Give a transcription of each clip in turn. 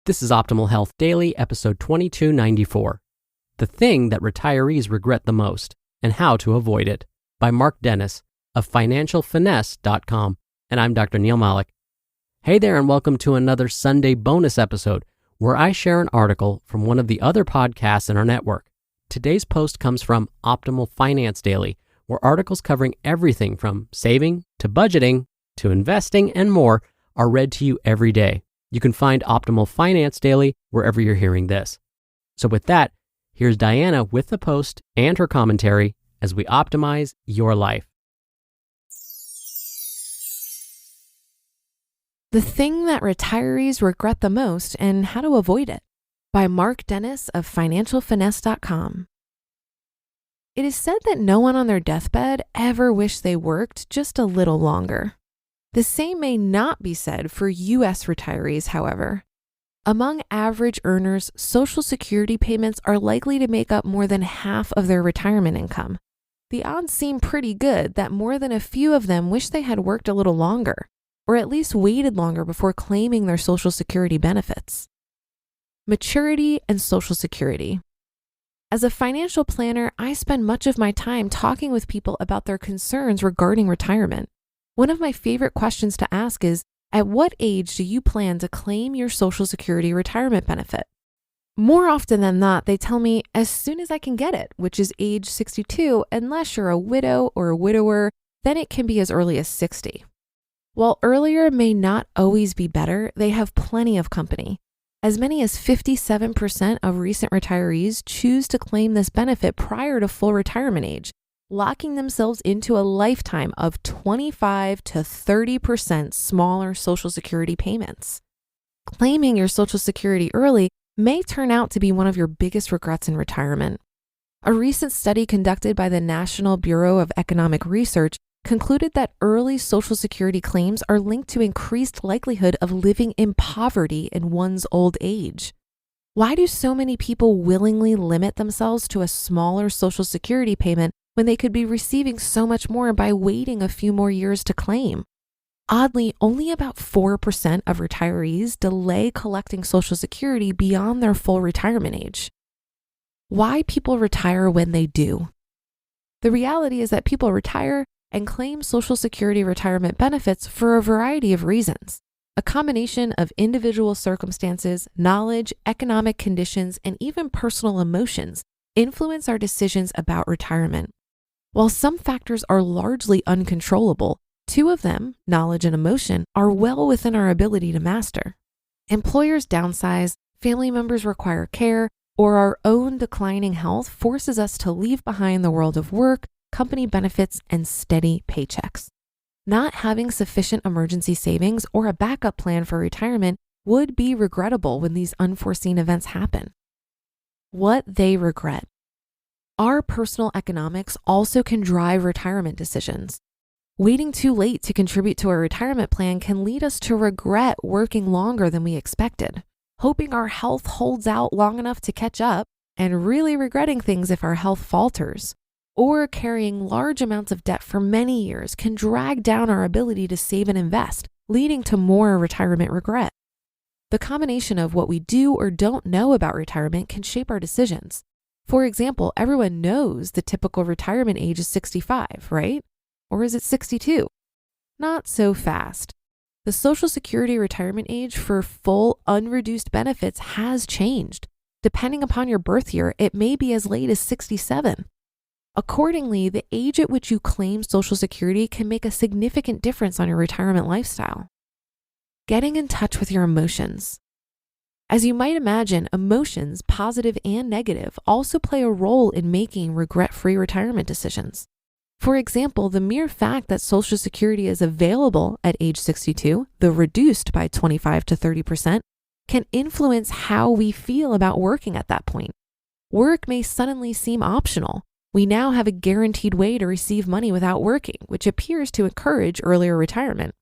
This is Optimal Health Daily, episode 2294. The Thing That Retirees Regret the Most and How to Avoid It, by Mark Dennis of financialfinesse.com. And I'm Dr. Neil Malik. Hey there, and welcome to another Sunday bonus episode where I share an article from one of the other podcasts in our network. Today's post comes from Optimal Finance Daily, where articles covering everything from saving to budgeting to investing and more are read to you every day. You can find Optimal Finance Daily wherever you're hearing this. So with that, here's Diana with the post and her commentary as we optimize your life. The Thing That Retirees Regret the Most and How to Avoid It, by Mark Dennis of financialfinesse.com. It is said that no one on their deathbed ever wished they worked just a little longer. The same may not be said for U.S. retirees, however. Among average earners, Social Security payments are likely to make up more than half of their retirement income. The odds seem pretty good that more than a few of them wish they had worked a little longer, or at least waited longer before claiming their Social Security benefits. Maturity and Social Security. As a financial planner, I spend much of my time talking with people about their concerns regarding retirement. One of my favorite questions to ask is, at what age do you plan to claim your Social Security retirement benefit? More often than not, they tell me as soon as I can get it, which is age 62, unless you're a widow or a widower, then it can be as early as 60. While earlier may not always be better, they have plenty of company. As many as 57% of recent retirees choose to claim this benefit prior to full retirement age, locking themselves into a lifetime of 25 to 30% smaller Social Security payments. Claiming your Social Security early may turn out to be one of your biggest regrets in retirement. A recent study conducted by the National Bureau of Economic Research concluded that early Social Security claims are linked to increased likelihood of living in poverty in one's old age. Why do so many people willingly limit themselves to a smaller Social Security payment when they could be receiving so much more by waiting a few more years to claim? Oddly, only about 4% of retirees delay collecting Social Security beyond their full retirement age. Why people retire when they do? The reality is that people retire and claim Social Security retirement benefits for a variety of reasons. A combination of individual circumstances, knowledge, economic conditions, and even personal emotions influence our decisions about retirement. While some factors are largely uncontrollable, two of them, knowledge and emotion, are well within our ability to master. Employers downsize, family members require care, or our own declining health forces us to leave behind the world of work, company benefits, and steady paychecks. Not having sufficient emergency savings or a backup plan for retirement would be regrettable when these unforeseen events happen. What they regret. Our personal economics also can drive retirement decisions. Waiting too late to contribute to a retirement plan can lead us to regret working longer than we expected, hoping our health holds out long enough to catch up, and really regretting things if our health falters. Or carrying large amounts of debt for many years can drag down our ability to save and invest, leading to more retirement regret. The combination of what we do or don't know about retirement can shape our decisions. For example, everyone knows the typical retirement age is 65, right? Or is it 62? Not so fast. The Social Security retirement age for full unreduced benefits has changed. Depending upon your birth year, it may be as late as 67. Accordingly, the age at which you claim Social Security can make a significant difference on your retirement lifestyle. Getting in touch with your emotions. As you might imagine, emotions, positive and negative, also play a role in making regret-free retirement decisions. For example, the mere fact that Social Security is available at age 62, though reduced by 25 to 30%, can influence how we feel about working at that point. Work may suddenly seem optional. We now have a guaranteed way to receive money without working, which appears to encourage earlier retirement.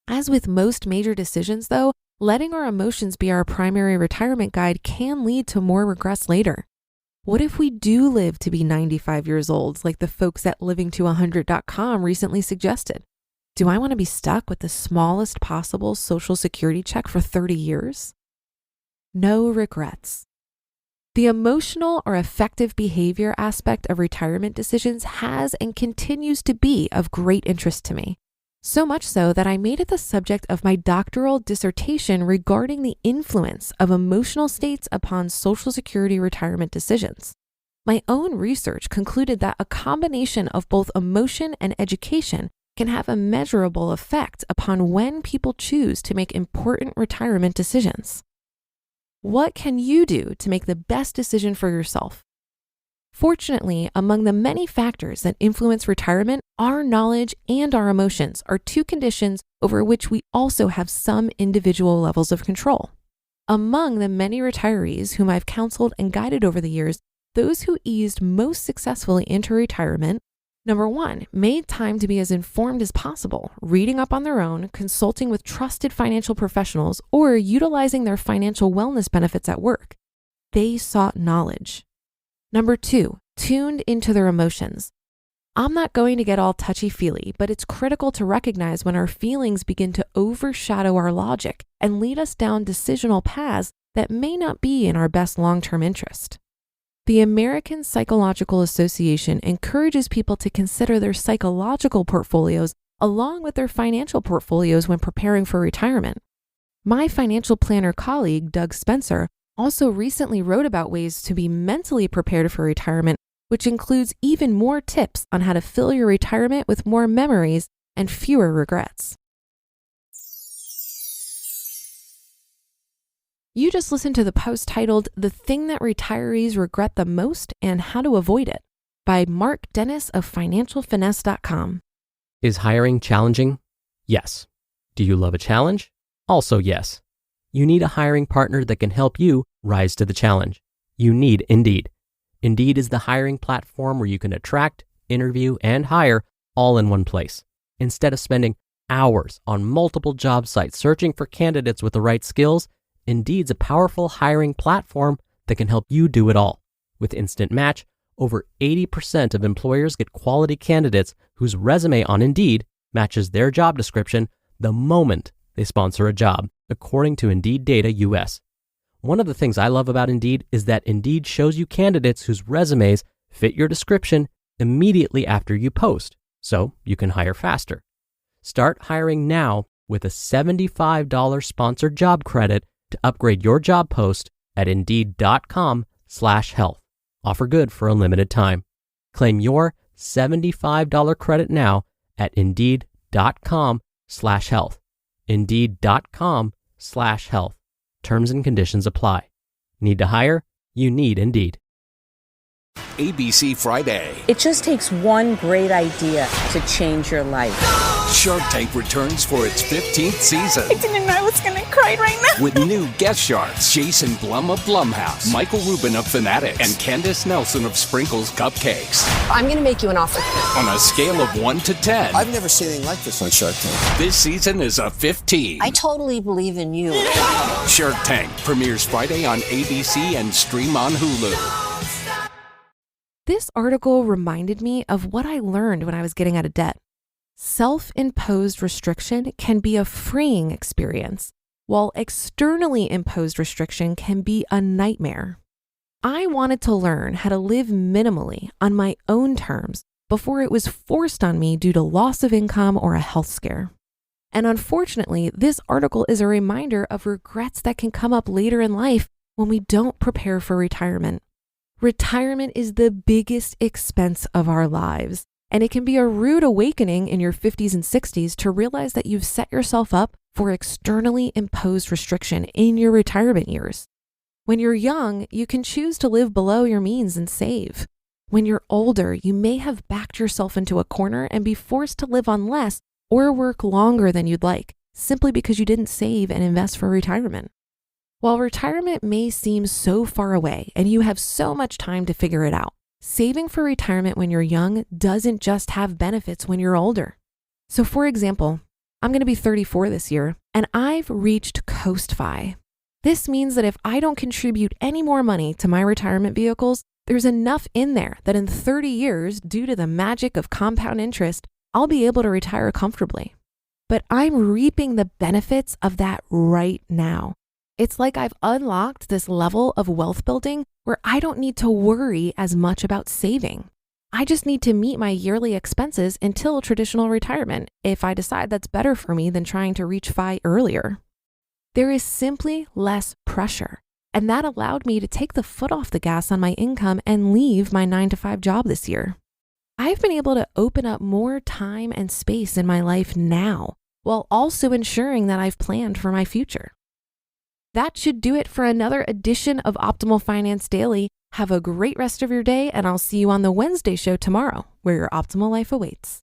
As with most major decisions, though, letting our emotions be our primary retirement guide can lead to more regrets later. What if we do live to be 95 years old, like the folks at livingto100.com recently suggested? Do I want to be stuck with the smallest possible Social Security check for 30 years? no regrets. The emotional or affective behavior aspect of retirement decisions has and continues to be of great interest to me. So much so that I made it the subject of my doctoral dissertation regarding the influence of emotional states upon Social Security retirement decisions. My own research concluded that a combination of both emotion and education can have a measurable effect upon when people choose to make important retirement decisions. What can you do to make the best decision for yourself? Fortunately, among the many factors that influence retirement, our knowledge and our emotions are two conditions over which we also have some individual levels of control. Among the many retirees whom I've counseled and guided over the years, those who eased most successfully into retirement, number one, made time to be as informed as possible, reading up on their own, consulting with trusted financial professionals, or utilizing their financial wellness benefits at work. They sought knowledge. Number two, tuned into their emotions. I'm not going to get all touchy-feely, but it's critical to recognize when our feelings begin to overshadow our logic and lead us down decisional paths that may not be in our best long-term interest. The American Psychological Association encourages people to consider their psychological portfolios along with their financial portfolios when preparing for retirement. My financial planner colleague, Doug Spencer, also recently wrote about ways to be mentally prepared for retirement, which includes even more tips on how to fill your retirement with more memories and fewer regrets. You just listened to the post titled "The Thing That Retirees Regret the Most and How to Avoid It" by Mark Dennis of financialfinesse.com. Is hiring challenging? Yes. Do you love a challenge? Also yes. You need a hiring partner that can help you rise to the challenge. You need Indeed. Indeed is the hiring platform where you can attract, interview, and hire all in one place. Instead of spending hours on multiple job sites searching for candidates with the right skills, Indeed's a powerful hiring platform that can help you do it all. With Instant Match, over 80% of employers get quality candidates whose resume on Indeed matches their job description the moment they sponsor a job, according to Indeed Data US. One of the things I love about Indeed is that Indeed shows you candidates whose resumes fit your description immediately after you post, so you can hire faster. Start hiring now with a $75 sponsored job credit to upgrade your job post at Indeed.com/health. Offer good for a limited time. Claim your $75 credit now at Indeed.com/health. Indeed.com/health. Terms and conditions apply. Need to hire? You need Indeed. ABC Friday. It just takes one great idea to change your life. Shark Tank returns for its 15th season. I didn't know I was going to cry right now. With new guest sharks, Jason Blum of Blumhouse, Michael Rubin of Fanatics, and Candace Nelson of Sprinkles Cupcakes. I'm going to make you an offer. On a scale of 1 to 10. I've never seen anything like this on Shark Tank. This season is a 15. I totally believe in you. Shark Tank premieres Friday on ABC and stream on Hulu. This article reminded me of what I learned when I was getting out of debt. Self-imposed restriction can be a freeing experience, while externally imposed restriction can be a nightmare. I wanted to learn how to live minimally on my own terms before it was forced on me due to loss of income or a health scare. And unfortunately, this article is a reminder of regrets that can come up later in life when we don't prepare for retirement. Retirement is the biggest expense of our lives, and it can be a rude awakening in your 50s and 60s to realize that you've set yourself up for externally imposed restriction in your retirement years. When you're young, you can choose to live below your means and save. When you're older, you may have backed yourself into a corner and be forced to live on less or work longer than you'd like, simply because you didn't save and invest for retirement. While retirement may seem so far away and you have so much time to figure it out, saving for retirement when you're young doesn't just have benefits when you're older. So for example, I'm going to be 34 this year and I've reached Coast-Fi. This means that if I don't contribute any more money to my retirement vehicles, there's enough in there that in 30 years, due to the magic of compound interest, I'll be able to retire comfortably. But I'm reaping the benefits of that right now. It's like I've unlocked this level of wealth building where I don't need to worry as much about saving. I just need to meet my yearly expenses until traditional retirement if I decide that's better for me than trying to reach FI earlier. There is simply less pressure, and that allowed me to take the foot off the gas on my income and leave my 9-to-5 job this year. I've been able to open up more time and space in my life now, while also ensuring that I've planned for my future. That should do it for another edition of Optimal Finance Daily. Have a great rest of your day, and I'll see you on the Wednesday show tomorrow, where your optimal life awaits.